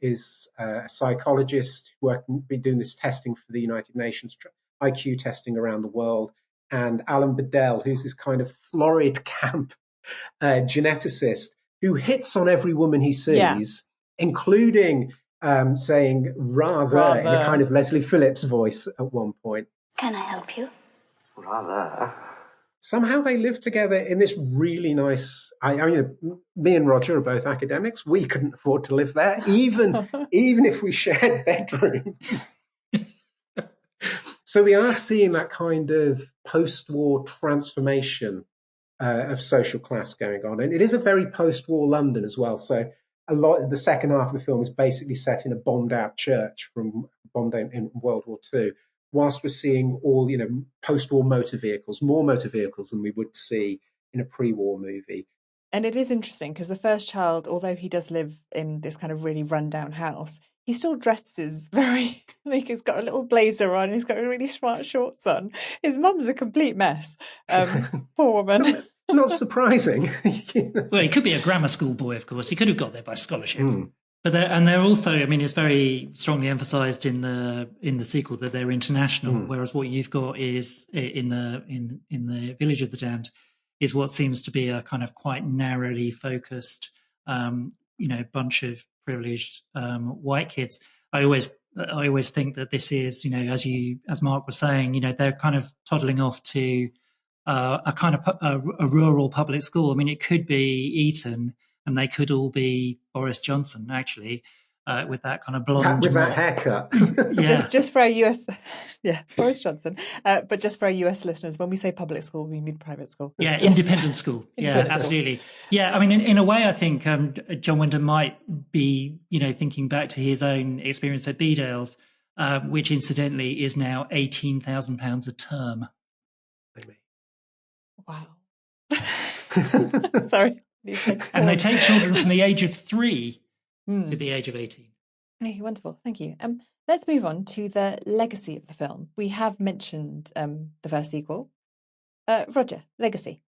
[SPEAKER 3] is a psychologist been doing this testing for the United Nations, IQ testing around the world. And Alan Bedell, who's this kind of florid camp geneticist who hits on every woman he sees, including saying rather in a kind of Leslie Phillips voice at one point.
[SPEAKER 9] Can I help you?
[SPEAKER 8] Rather.
[SPEAKER 3] Somehow they live together in this really nice. Me and Roger are both academics. We couldn't afford to live there, even if we shared bedrooms. So we are seeing that kind of post-war transformation of social class going on, and it is a very post-war London as well. So a lot of the second half of the film is basically set in a bombed-out church from bombed out in World War II. Whilst we're seeing all, post-war motor vehicles, more motor vehicles than we would see in a pre-war movie.
[SPEAKER 2] And it is interesting because the first child, although he does live in this kind of really run-down house, he still dresses very, he's got a little blazer on, he's got really smart shorts on. His mum's a complete mess. Poor woman.
[SPEAKER 3] Not surprising.
[SPEAKER 4] Well, he could be a grammar school boy, of course. He could have got there by scholarship. But they're also, it's very strongly emphasised in the sequel that they're international. Whereas what you've got is in the Village of the Damned is what seems to be a kind of quite narrowly focused, bunch of privileged white kids. I always think that this is, as Mark was saying, they're kind of toddling off to a kind of a rural public school. It could be Eton. And they could all be Boris Johnson, actually, with that kind of blonde.
[SPEAKER 3] With that haircut.
[SPEAKER 2] Just for our US, Boris Johnson. But just for our US listeners, when we say public school, we mean private school.
[SPEAKER 4] Yeah, independent school. Yeah, absolutely. Yeah, in a way, I think John Wyndham might be, thinking back to his own experience at Bedales, which incidentally is now £18,000 a term.
[SPEAKER 2] Wow. Sorry.
[SPEAKER 4] And they take children from the age of 3 to the age of 18.
[SPEAKER 2] Okay, wonderful. Thank you. Let's move on to the legacy of the film. We have mentioned the first sequel. Roger, legacy.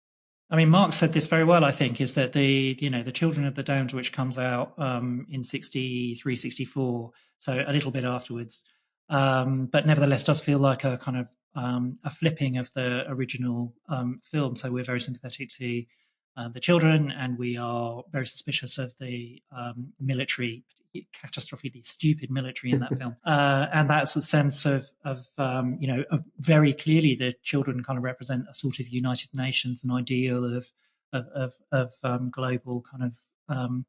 [SPEAKER 4] Mark said this very well, I think, is that the Children of the Damned, which comes out in 63, 64, so a little bit afterwards, but nevertheless does feel like a kind of a flipping of the original film. So we're very sympathetic to the children, and we are very suspicious of the military, catastrophically stupid military in that film. And that's a sense of very clearly the children kind of represent a sort of United Nations, an ideal of global kind of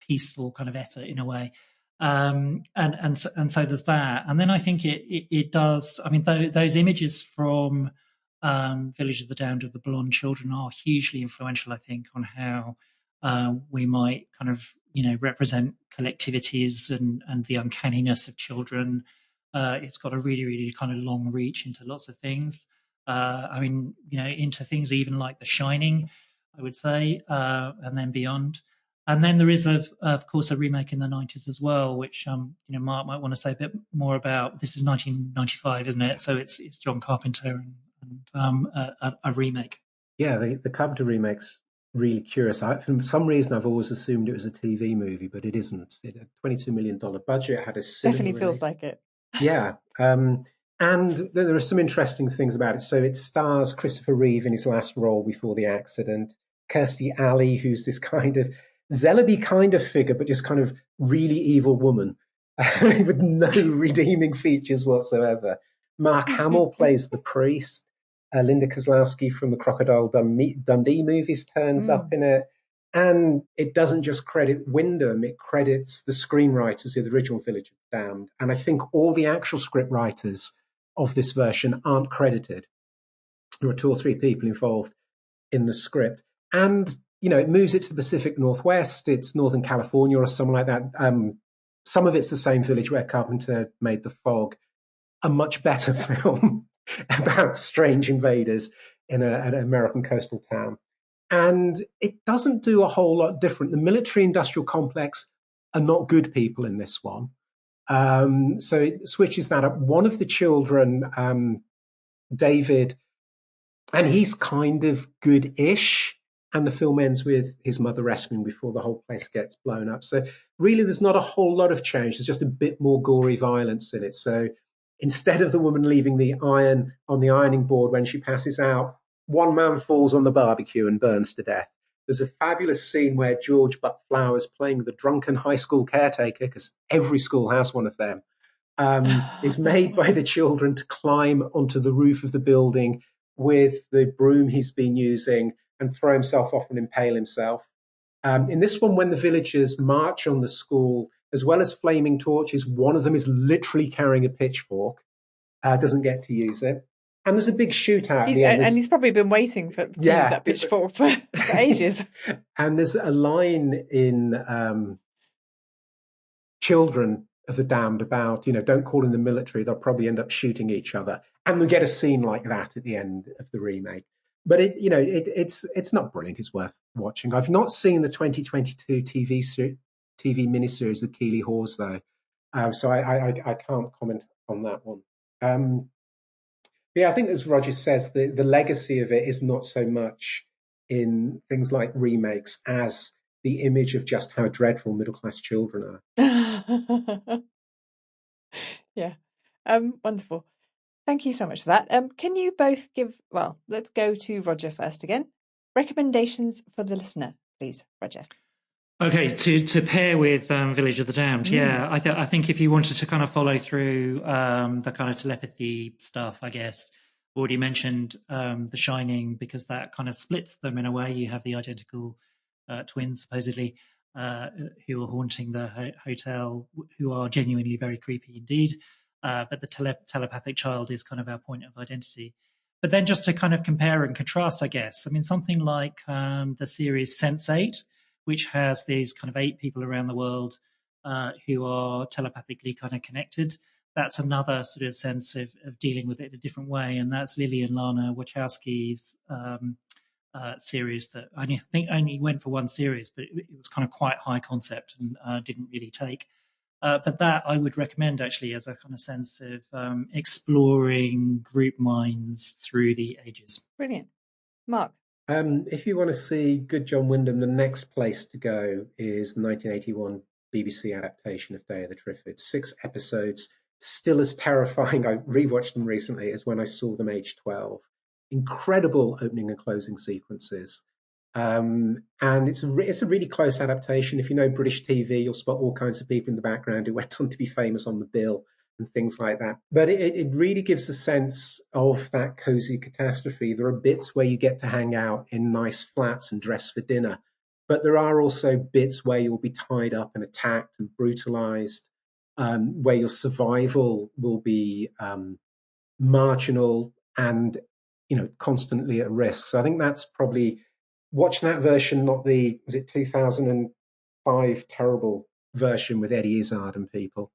[SPEAKER 4] peaceful kind of effort in a way. And so there's that. And then I think it does, those images from Village of the Damned of the blonde children are hugely influential, I think, on how we might kind of, represent collectivities and the uncanniness of children. It's got a really, really kind of long reach into lots of things. Into things even like The Shining, I would say, and then beyond. And then there is, of course, a remake in the 90s as well, which Mark might want to say a bit more about. This is 1995, isn't it? So it's John Carpenter and a remake.
[SPEAKER 3] Yeah, the Carpenter remake's really curious. For some reason, I've always assumed it was a TV movie, but it isn't. It had a $22 million budget. It had a cinema
[SPEAKER 2] definitely
[SPEAKER 3] release.
[SPEAKER 2] Feels like it.
[SPEAKER 3] Yeah. And there are some interesting things about it. So it stars Christopher Reeve in his last role before the accident. Kirstie Alley, who's this kind of Zellaby kind of figure, but just kind of really evil woman with no redeeming features whatsoever. Mark Hamill plays the priest. Linda Kozlowski from the Crocodile Dundee movies turns up in it. And it doesn't just credit Wyndham, it credits the screenwriters of the original Village of the Damned. And I think all the actual script writers of this version aren't credited. There are 2 or 3 people involved in the script. And it moves it to the Pacific Northwest. It's Northern California or something like that. Some of it's the same village where Carpenter made The Fog, a much better film about strange invaders in an American coastal town. And it doesn't do a whole lot different. The military-industrial complex are not good people in this one. So it switches that up. One of the children, David, and he's kind of good-ish. And the film ends with his mother rescuing before the whole place gets blown up. So really, there's not a whole lot of change. There's just a bit more gory violence in it. So instead of the woman leaving the iron on the ironing board when she passes out, one man falls on the barbecue and burns to death. There's a fabulous scene where George Buck Flowers, playing the drunken high school caretaker, because every school has one of them, is made by the children to climb onto the roof of the building with the broom he's been using and throw himself off and impale himself. In this one, when the villagers march on the school, as well as flaming torches, one of them is literally carrying a pitchfork, doesn't get to use it. And there's a big shootout at the end.
[SPEAKER 2] And he's probably been waiting to use that pitchfork for ages. And
[SPEAKER 3] there's a line in Children of the Damned about, don't call in the military, they'll probably end up shooting each other. And we get a scene like that at the end of the remake. But it's not brilliant. It's worth watching. I've not seen the 2022 TV miniseries with Keeley Hawes though, so I can't comment on that one. I think, as Roger says, the legacy of it is not so much in things like remakes as the image of just how dreadful middle-class children
[SPEAKER 2] are. Yeah, wonderful. Thank you so much for that. Can you both let's go to Roger first again. Recommendations for the listener, please, Roger.
[SPEAKER 4] Okay, to pair with Village of the Damned, yeah. I think if you wanted to kind of follow through the kind of telepathy stuff, I guess, I've already mentioned The Shining, because that kind of splits them in a way. You have the identical twins, supposedly, who are haunting the hotel, who are genuinely very creepy indeed. But the telepathic child is kind of our point of identity. But then just to kind of compare and contrast, I guess, I mean, something like the series Sense8, which has these kind of 8 people around the world who are telepathically kind of connected. That's another sort of sense of dealing with it in a different way. And that's Lily and Lana Wachowski's series that I think only went for one series, but it was kind of quite high concept and didn't really take. But that I would recommend actually as a kind of sense of exploring group minds through the ages.
[SPEAKER 2] Brilliant. Mark?
[SPEAKER 3] If you want to see good John Wyndham, the next place to go is the 1981 BBC adaptation of Day of the Triffids. 6 episodes, still as terrifying. I rewatched them recently as when I saw them aged 12. Incredible opening and closing sequences. And it's a really close adaptation. If you know British TV, you'll spot all kinds of people in the background who went on to be famous on The Bill and things like that. But it really gives a sense of that cozy catastrophe. There are bits where you get to hang out in nice flats and dress for dinner, but there are also bits where you'll be tied up and attacked and brutalized, where your survival will be marginal and constantly at risk. So I think that's probably, watch that version, not the 2005 terrible version with Eddie Izzard and people.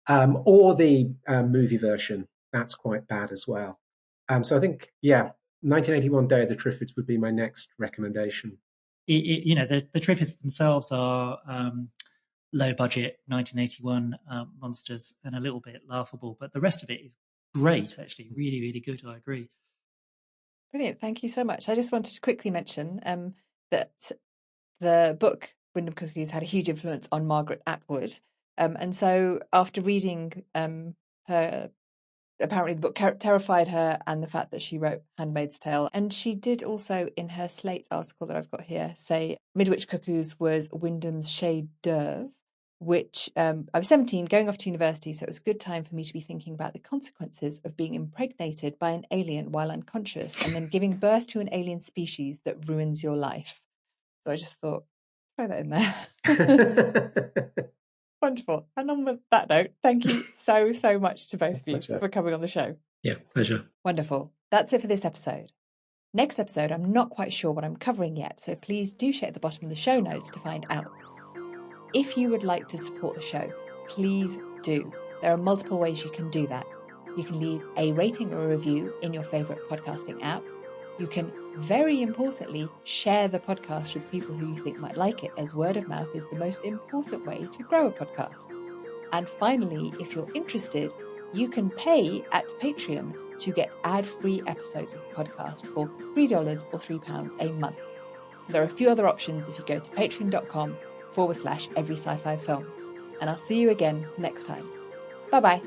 [SPEAKER 3] Or the movie version, that's quite bad as well. So I think, 1981 Day of the Triffids would be my next recommendation.
[SPEAKER 4] The Triffids themselves are low budget 1981 monsters and a little bit laughable, but the rest of it is great, actually, really, really good. I agree.
[SPEAKER 2] Brilliant, thank you so much. I just wanted to quickly mention that the book Wyndham Cuckoos had a huge influence on Margaret Atwood. And so after reading her, apparently the book terrified her, and the fact that she wrote Handmaid's Tale. And she did also, in her Slate article that I've got here, say Midwich Cuckoos was Wyndham's chef d'oeuvre, which I was 17, going off to university, so it was a good time for me to be thinking about the consequences of being impregnated by an alien while unconscious and then giving birth to an alien species that ruins your life. So I just thought, throw that in there. Wonderful. And on with that note, thank you so much to both of you for coming on the show.
[SPEAKER 4] Yeah, pleasure.
[SPEAKER 2] Wonderful. That's it for this episode. Next episode, I'm not quite sure what I'm covering yet, so please do check the bottom of the show notes to find out. If you would like to support the show, please do. There are multiple ways you can do that. You can leave a rating or a review in your favourite podcasting app. You can, very importantly, share the podcast with people who you think might like it, as word of mouth is the most important way to grow a podcast. And finally, if you're interested, you can pay at Patreon to get ad-free episodes of the podcast for $3 or £3 a month. There are a few other options if you go to patreon.com/every sci-fi film. And I'll see you again next time. Bye-bye.